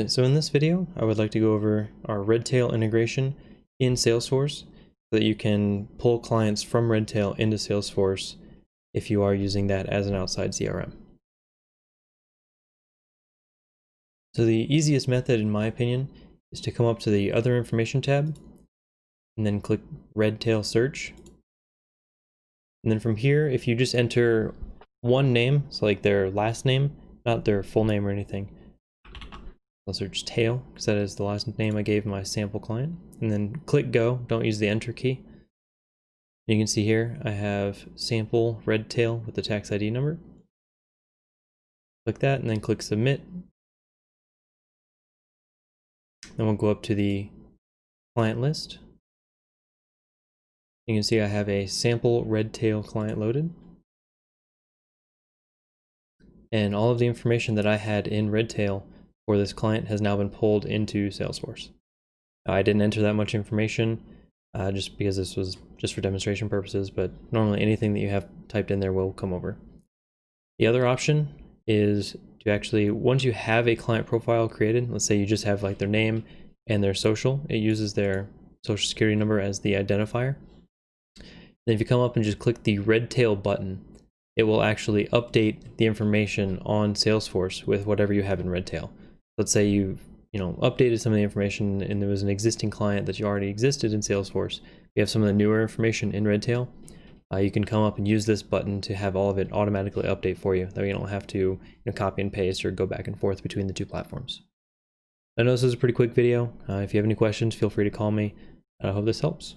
So in this video, I would like to go over our Redtail integration in Salesforce so that you can pull clients from Redtail into Salesforce if you are using that as an outside CRM. So the easiest method, in my opinion, is to come up to the Other Information tab and then click Redtail Search. And then from here, if you just enter one name, so like their last name, not their full name or anything, I'll search tail because that is the last name I gave my sample client, and then click go. Don't use the enter key. You can see here I have sample Redtail with the tax ID number. Click that and then click submit. Then we'll go up to the client list. You can see I have a sample Redtail client loaded. And all of the information that I had in Redtail for this client has now been pulled into Salesforce. I didn't enter that much information just because this was just for demonstration purposes, but normally anything that you have typed in there will come over. The other option is to actually, once you have a client profile created, let's say you just have like their name and their social, it uses their social security number as the identifier. Then if you come up and just click the Redtail button, it will actually update the information on Salesforce with whatever you have in Redtail. Let's say you updated some of the information and there was an existing client that you already existed in Salesforce. You have some of the newer information in Redtail. You can come up and use this button to have all of it automatically update for you. That way you don't have to copy and paste or go back and forth between the two platforms. I know this is a pretty quick video. If you have any questions, feel free to call me. I hope this helps.